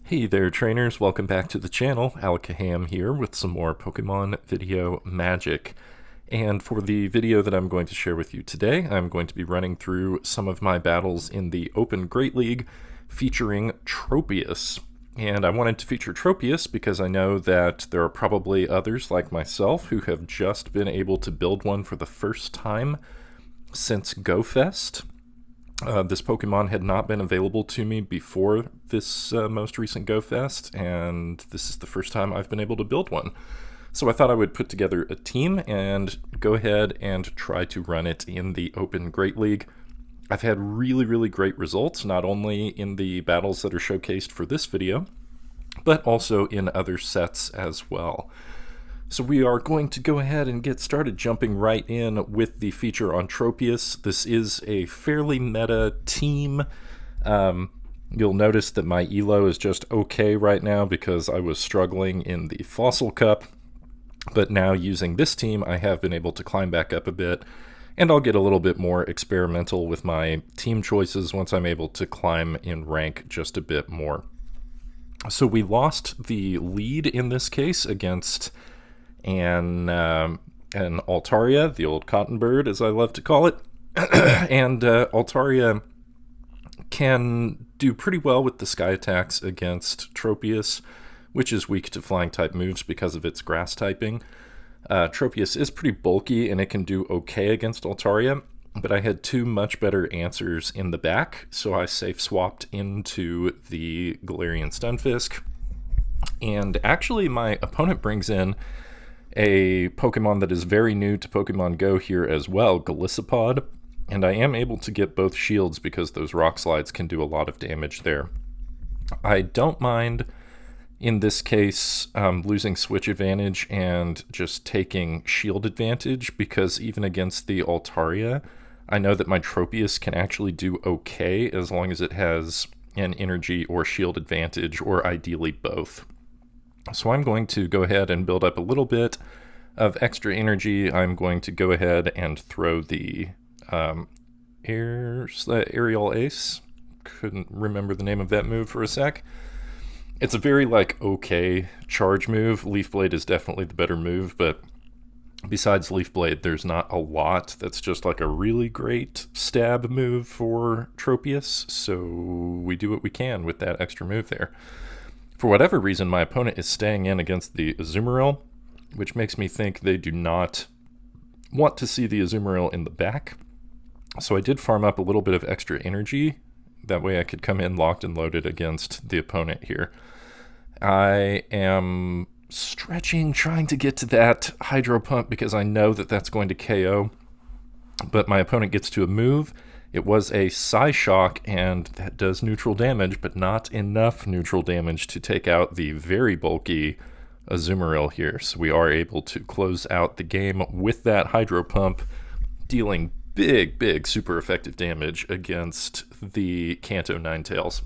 Hey there trainers, welcome back to the channel. Alakaham here with some more Pokemon video magic. And for the video that I'm going to share with you today, I'm going to be running through some of my battles in the Open Great League featuring Tropius. And I wanted to feature Tropius because I know that there are probably others like myself who have just been able to build one for the first time since GoFest. This Pokemon had not been available to me before this most recent GoFest, and this is the first time I've been able to build one. So I thought I would put together a team and go ahead and try to run it in the Open Great League. I've had really great results, not only in the battles that are showcased for this video, but also in other sets as well. So we are going to go ahead and get started jumping right in with the feature on Tropius. This is a fairly meta team. You'll notice that my elo is just okay right now because I was struggling in the Fossil Cup. But now using this team, I have been able to climb back up a bit. And I'll get a little bit more experimental with my team choices once I'm able to climb in rank just a bit more. So we lost the lead in this case against an Altaria, the old cotton bird, as I love to call it. And Altaria can do pretty well with the sky attacks against Tropius, which is weak to flying type moves because of its grass typing. Tropius is pretty bulky and it can do okay against Altaria, but I had two much better answers in the back, so I safe swapped into the Galarian Stunfisk. And actually my opponent brings in a Pokemon that is very new to Pokemon Go here as well, Golisopod, and I am able to get both shields because those rock slides can do a lot of damage there. I don't mind, in this case, losing switch advantage and just taking shield advantage, because even against the Altaria, I know that my Tropius can actually do okay as long as it has an energy or shield advantage, or ideally both. So I'm going to go ahead and build up a little bit of extra energy. I'm going to go ahead and throw the Arial Ace. Couldn't remember the name of that move for a sec. It's a very, okay charge move. Leaf Blade is definitely the better move, but besides Leaf Blade, there's not a lot that's just like a really great stab move for Tropius, so we do what we can with that extra move there. For whatever reason, my opponent is staying in against the Azumarill, which makes me think they do not want to see the Azumarill in the back. So I did farm up a little bit of extra energy. That way I could come in locked and loaded against the opponent here. I am stretching, trying to get to that Hydro Pump because I know that that's going to KO. But my opponent gets to a move. It was a Psyshock, and that does neutral damage, but not enough neutral damage to take out the very bulky Azumarill here. So we are able to close out the game with that Hydro Pump, dealing big, super effective damage against the Kanto Ninetales.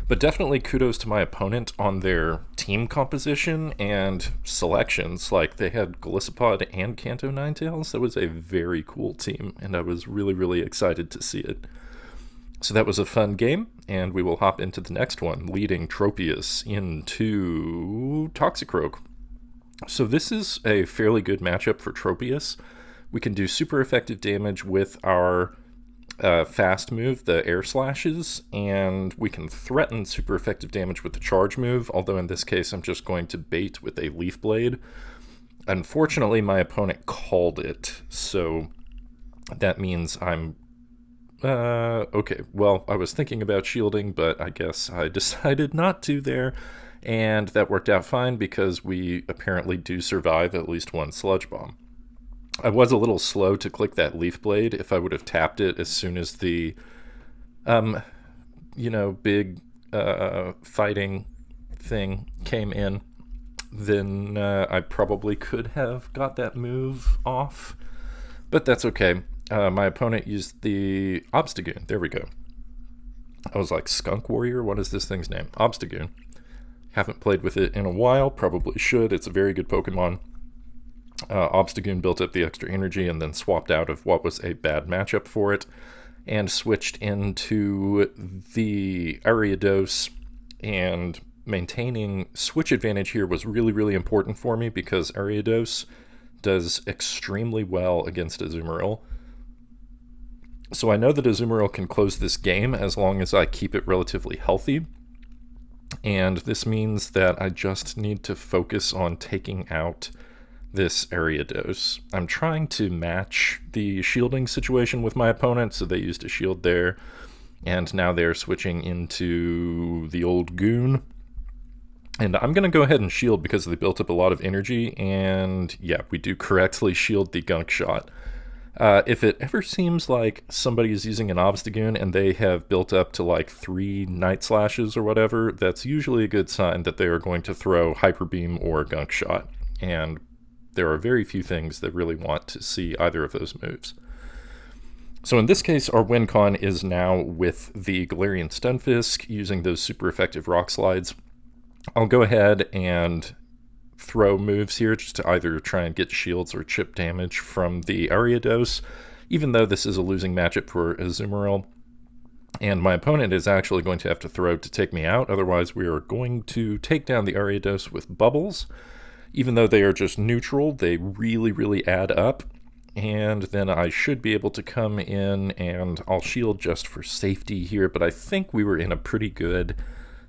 But definitely kudos to my opponent on their team composition and selections. Like, they had Golisopod and Kanto Ninetales. That was a very cool team, and I was really excited to see it. So that was a fun game, and we will hop into the next one, leading Tropius into Toxicroak. So this is a fairly good matchup for Tropius. We can do super effective damage with our fast move, the Air Slashes, and we can threaten super effective damage with the charge move, although in this case I'm just going to bait with a Leaf Blade. Unfortunately, my opponent called it, so that means I'm... okay, well, I was thinking about shielding, but I guess I decided not to there, and that worked out fine because we apparently do survive at least one Sludge Bomb. I was a little slow to click that Leaf Blade. If I would have tapped it as soon as the, big fighting thing came in, then I probably could have got that move off. But that's okay. My opponent used the Obstagoon. There we go. I was like, Skunk Warrior? What is this thing's name? Obstagoon. Haven't played with it in a while. Probably should. It's a very good Pokemon. Obstagoon built up the extra energy and then swapped out of what was a bad matchup for it and switched into the Ariados and maintaining switch advantage here was really, really important for me because Ariados does extremely well against Azumarill. So I know that Azumarill can close this game as long as I keep it relatively healthy. And this means that I just need to focus on taking out this Ariados. I'm trying to match the shielding situation with my opponent, so they used a shield there, and now they're switching into the old Goon. And I'm going to go ahead and shield because they built up a lot of energy, and yeah, we do correctly shield the Gunk Shot. If it ever seems like somebody is using an Obstagoon and they have built up to like 3 Night Slashes or whatever, that's usually a good sign that they are going to throw Hyper Beam or Gunk Shot. And there are very few things that really want to see either of those moves. So in this case, our win con is now with the Galarian Stunfisk using those super effective Rock Slides. I'll go ahead and throw moves here just to either try and get shields or chip damage from the Ariados, even though this is a losing matchup for Azumarill. And my opponent is actually going to have to throw to take me out, otherwise we are going to take down the Ariados with Bubbles. Even though they are just neutral, they really, really add up. And then I should be able to come in and I'll shield just for safety here, but I think we were in a pretty good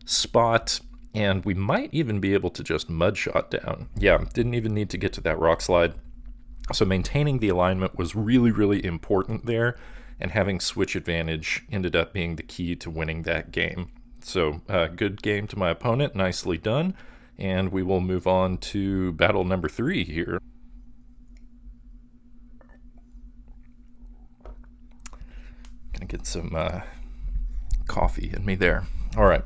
spot. And we might even be able to just Mud Shot down. Yeah, didn't even need to get to that Rock Slide. So maintaining the alignment was really, really important there, and having switch advantage ended up being the key to winning that game. So good game to my opponent, nicely done, and we will move on to battle number 3 here. Gonna get some coffee in me there. All right.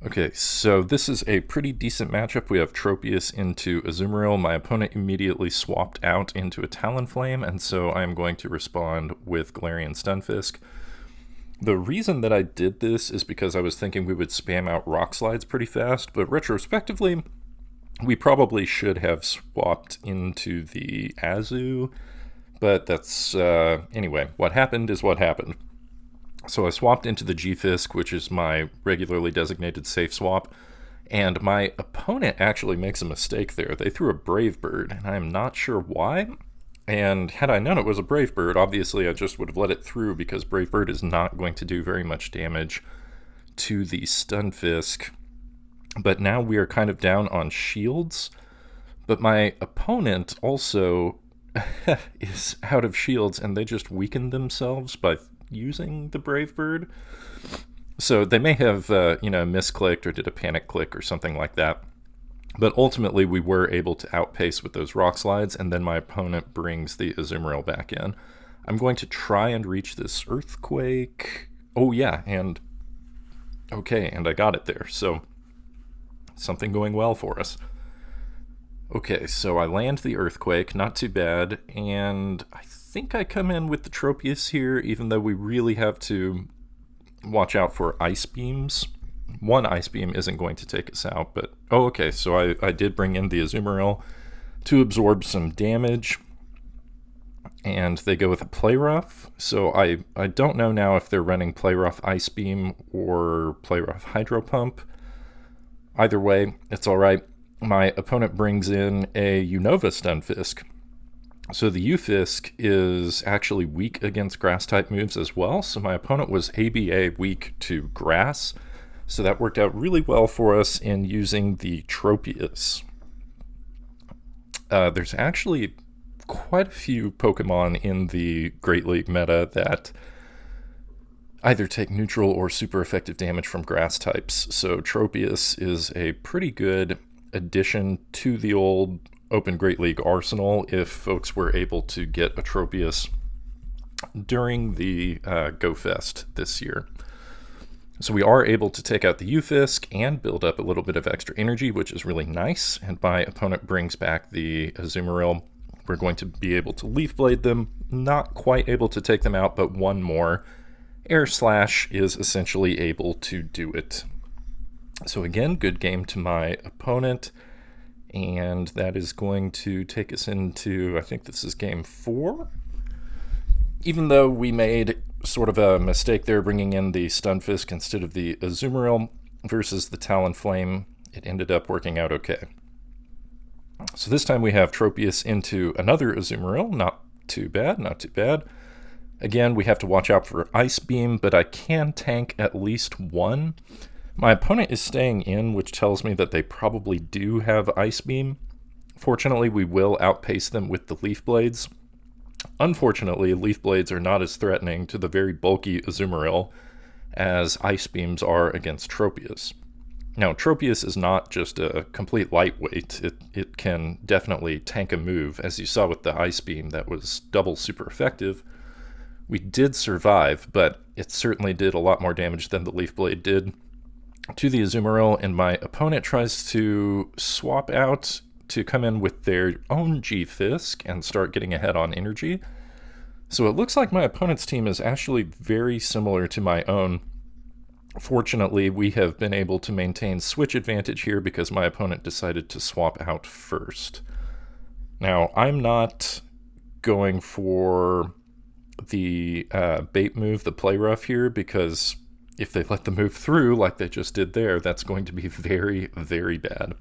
Okay, so this is a pretty decent matchup. We have Tropius into Azumarill. My opponent immediately swapped out into a Talonflame, and so I am going to respond with Galarian Stunfisk. The reason that I did this is because I was thinking we would spam out Rock Slides pretty fast, but retrospectively, we probably should have swapped into the Azu, but that's, anyway, what happened is what happened. So I swapped into the G-Fisk, which is my regularly designated safe swap, and my opponent actually makes a mistake there. They threw a Brave Bird, and I'm not sure why. And had I known it was a Brave Bird, obviously I just would have let it through because Brave Bird is not going to do very much damage to the Stunfisk. But now we are kind of down on shields. But my opponent also is out of shields, and they just weakened themselves by using the Brave Bird. So they may have, misclicked or did a panic click or something like that. But ultimately, we were able to outpace with those Rock Slides, and then my opponent brings the Azumarill back in. I'm going to try and reach this Earthquake. Oh, yeah, and okay, and I got it there. So something going well for us. Okay, so I land the Earthquake, not too bad, and I think I come in with the Tropius here, even though we really have to watch out for Ice Beams. One Ice Beam isn't going to take us out, but... Oh, okay, so I did bring in the Azumarill to absorb some damage, and they go with a Play Rough. So I don't know now if they're running Play Rough Ice Beam or Play Rough Hydro Pump. Either way, it's alright. My opponent brings in a Unova Stunfisk. So the U-Fisk is actually weak against Grass-type moves as well, so my opponent was ABA weak to Grass, so that worked out really well for us in using the Tropius. There's actually quite a few Pokemon in the Great League meta that either take neutral or super effective damage from Grass types, so Tropius is a pretty good addition to the old Open Great League arsenal if folks were able to get a Tropius during the Go Fest this year. So we are able to take out the U-Fisk and build up a little bit of extra energy, which is really nice, and my opponent brings back the Azumarill. We're going to be able to Leaf Blade them, not quite able to take them out, but one more. Air Slash is essentially able to do it. So again, good game to my opponent. And that is going to take us into, I think this is game 4. even though we made sort of a mistake there bringing in the Stunfisk instead of the Azumarill versus the Talonflame, it ended up working out okay. So this time we have Tropius into another Azumarill. Not too bad, not too bad. Again, we have to watch out for Ice Beam, but I can tank at least one. My opponent is staying in, which tells me that they probably do have Ice Beam. Fortunately, we will outpace them with the Leaf Blades. Unfortunately, Leaf Blades are not as threatening to the very bulky Azumarill as Ice Beams are against Tropius. Now, Tropius is not just a complete lightweight. It can definitely tank a move. As you saw with the Ice Beam, that was double super effective. We did survive, but it certainly did a lot more damage than the Leaf Blade did to the Azumarill, and my opponent tries to swap out to come in with their own G-Fisk and start getting ahead on energy. So it looks like my opponent's team is actually very similar to my own. Fortunately, we have been able to maintain switch advantage here because my opponent decided to swap out first. Now, I'm not going for the bait move, the play rough here, because if they let the move through like they just did there, that's going to be very, very bad.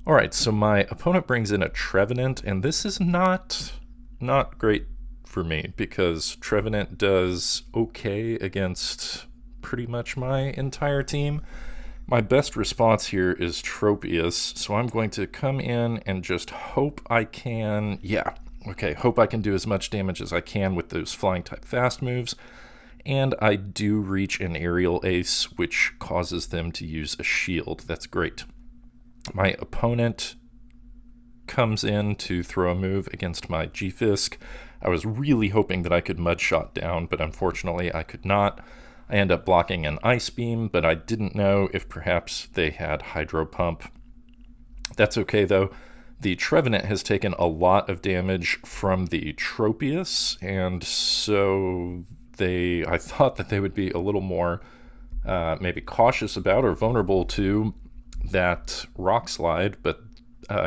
Alright, so my opponent brings in a Trevenant, and this is not great for me, because Trevenant does okay against pretty much my entire team. My best response here is Tropius, so I'm going to come in and just hope I can, hope I can do as much damage as I can with those flying type fast moves, and I do reach an Arial Ace, which causes them to use a shield. That's great. My opponent comes in to throw a move against my G-Fisk. I was really hoping that I could Mudshot down, but unfortunately I could not. I end up blocking an Ice Beam, but I didn't know if perhaps they had Hydro Pump. That's okay though. The Trevenant has taken a lot of damage from the Tropius, and so I thought that they would be a little more maybe cautious about or vulnerable to that Rock Slide, but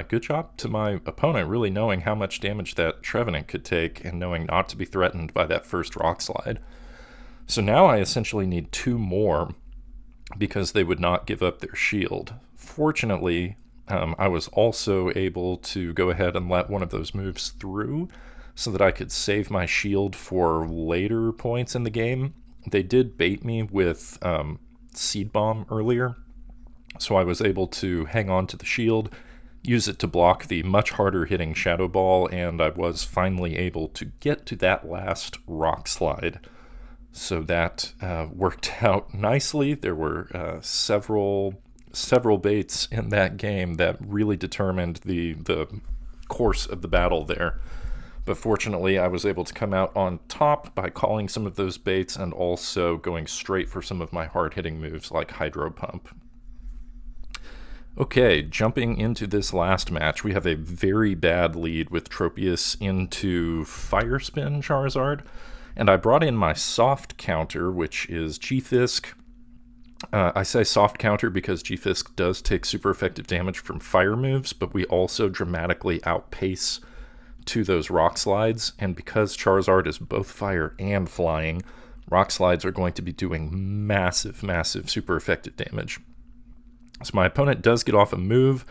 good job to my opponent really knowing how much damage that Trevenant could take and knowing not to be threatened by that first Rock Slide. So now I essentially need two more because they would not give up their shield. Fortunately, I was also able to go ahead and let one of those moves through so that I could save my shield for later points in the game. They did bait me with Seed Bomb earlier, so I was able to hang on to the shield, use it to block the much harder hitting Shadow Ball, and I was finally able to get to that last Rock Slide. So that worked out nicely. There were several baits in that game that really determined the course of the battle there. But fortunately, I was able to come out on top by calling some of those baits and also going straight for some of my hard-hitting moves like Hydro Pump. Okay, jumping into this last match, we have a very bad lead with Tropius into Fire Spin Charizard. And I brought in my soft counter, which is G-Fisk. I say soft counter because G-Fisk does take super effective damage from fire moves, but we also dramatically outpace to those Rock Slides. And because Charizard is both fire and flying, Rock Slides are going to be doing massive, massive super effective damage. So my opponent does get off a move.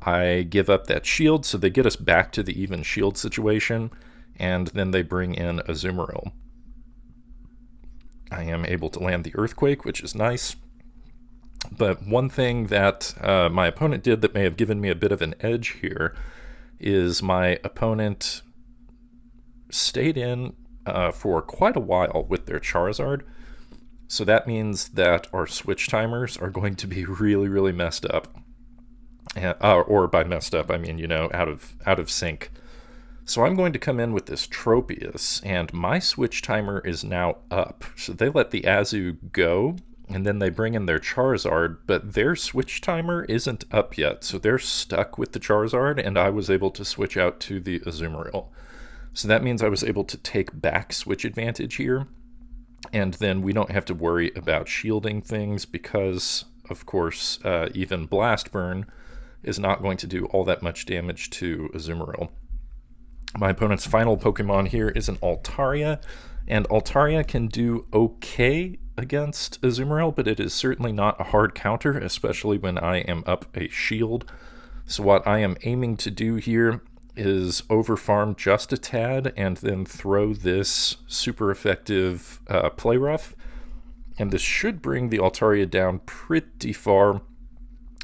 I give up that shield, so they get us back to the even shield situation, and then they bring in Azumarill. I am able to land the Earthquake, which is nice. But one thing that my opponent did that may have given me a bit of an edge here is my opponent stayed in for quite a while with their Charizard. So that means that our switch timers are going to be really, really messed up. Or by messed up, I mean, out of sync. So I'm going to come in with this Tropius, and my switch timer is now up. So they let the Azu go, and then they bring in their Charizard, but their switch timer isn't up yet. So they're stuck with the Charizard, and I was able to switch out to the Azumarill. So that means I was able to take back switch advantage here, and then we don't have to worry about shielding things because, of course, even Blast Burn is not going to do all that much damage to Azumarill. My opponent's final Pokemon here is an Altaria, and Altaria can do okay against Azumarill, but it is certainly not a hard counter, especially when I am up a shield. So what I am aiming to do here is overfarm just a tad and then throw this super effective Play Rough. And this should bring the Altaria down pretty far.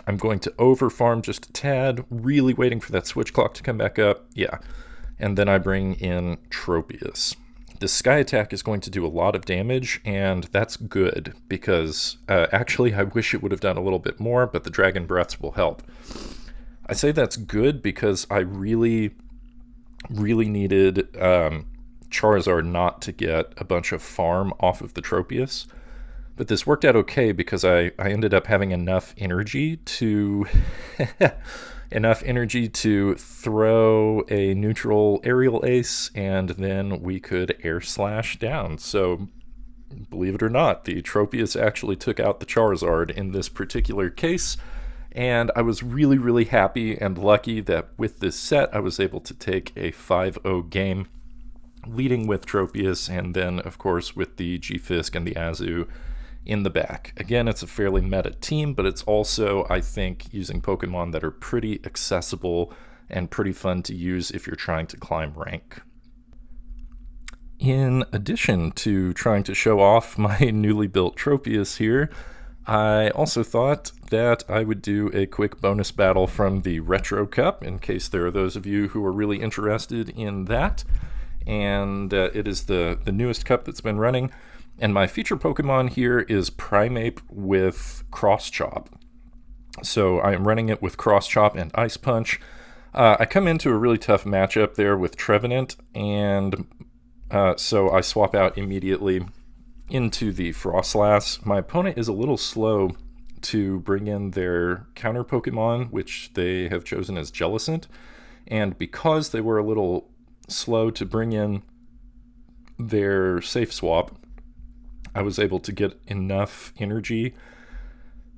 I'm going to overfarm just a tad, really waiting for that switch clock to come back up. Yeah. And then I bring in Tropius. The Sky Attack is going to do a lot of damage, and that's good, because actually I wish it would have done a little bit more, but the Dragon Breaths will help. I say that's good because I really needed Charizard not to get a bunch of farm off of the Tropius. But this worked out okay because I ended up having enough energy to throw a neutral Arial Ace, and then we could Air Slash down. So believe it or not, the Tropius actually took out the Charizard in this particular case, and I was really happy and lucky that with this set I was able to take a 5-0 game, leading with Tropius, and then of course with the G-Fisk and the Azu in the back. Again, it's a fairly meta team, but it's also, I think, using Pokemon that are pretty accessible and pretty fun to use if you're trying to climb rank. In addition to trying to show off my newly built Tropius here, I also thought that I would do a quick bonus battle from the Retro Cup, in case there are those of you who are really interested in that. And it is the newest cup that's been running. And my feature Pokemon here is Primeape with Cross Chop. So I am running it with Cross Chop and Ice Punch. I come into a really tough matchup there with Trevenant, and so I swap out immediately into the Frostlass. My opponent is a little slow to bring in their counter Pokemon, which they have chosen as Jellicent. And because they were a little slow to bring in their safe swap, I was able to get enough energy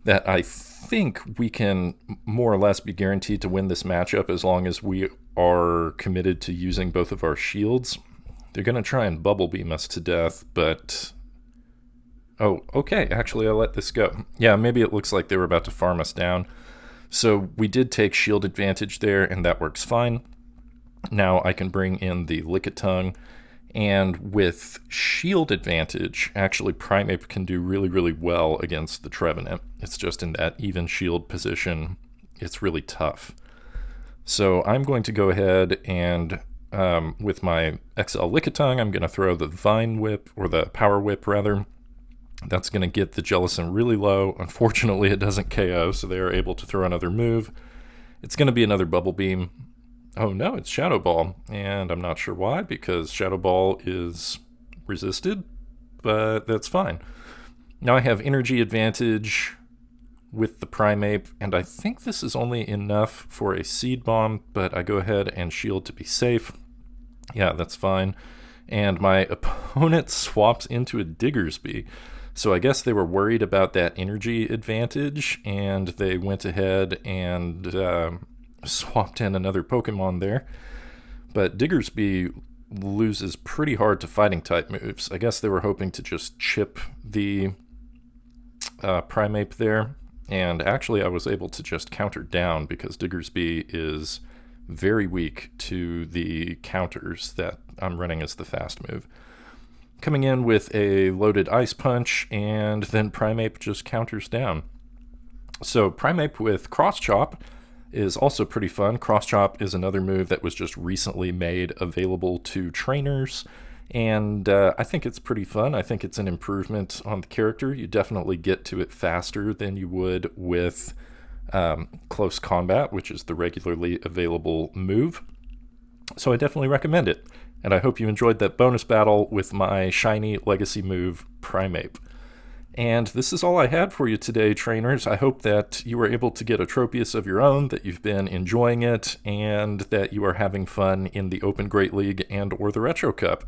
that I think we can more or less be guaranteed to win this matchup as long as we are committed to using both of our shields. They're going to try and Bubble Beam us to death, but... Oh, okay, actually I let this go. Yeah, maybe it looks like they were about to farm us down. So we did take shield advantage there, and that works fine. Now I can bring in the Lickitung, and with shield advantage, actually Primeape can do really well against the Trevenant. It's just in that even shield position, it's really tough. So I'm going to go ahead and, with my XL Lickitung, I'm going to throw the Vine Whip, or the Power Whip rather. That's going to get the Jellicent really low. Unfortunately, it doesn't KO, so they are able to throw another move. It's going to be another Bubble Beam. Oh no, it's Shadow Ball, and I'm not sure why, because Shadow Ball is resisted, but that's fine. Now I have energy advantage with the Primeape, and I think this is only enough for a Seed Bomb, but I go ahead and shield to be safe. Yeah, that's fine. And my opponent swaps into a Diggersby. So I guess they were worried about that energy advantage, and they went ahead and swapped in another Pokemon there. But Diggersby loses pretty hard to fighting type moves. I guess they were hoping to just chip the Primeape there, and actually I was able to just counter down because Diggersby is very weak to the counters that I'm running as the fast move. Coming in with a loaded Ice Punch, and then Primeape just counters down. So Primeape with Cross Chop is also pretty fun. Cross Chop is another move that was just recently made available to trainers, and I think it's pretty fun. I think it's an improvement on the character. You definitely get to it faster than you would with Close Combat, which is the regularly available move. So I definitely recommend it, and I hope you enjoyed that bonus battle with my shiny legacy move, Primeape. And this is all I had for you today, trainers. I hope that you were able to get a Tropius of your own, that you've been enjoying it, and that you are having fun in the Open Great League and or the Retro Cup.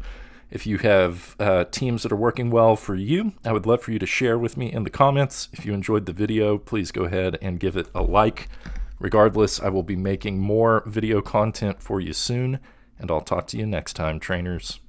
If you have teams that are working well for you, I would love for you to share with me in the comments. If you enjoyed the video, please go ahead and give it a like. Regardless, I will be making more video content for you soon, and I'll talk to you next time, trainers.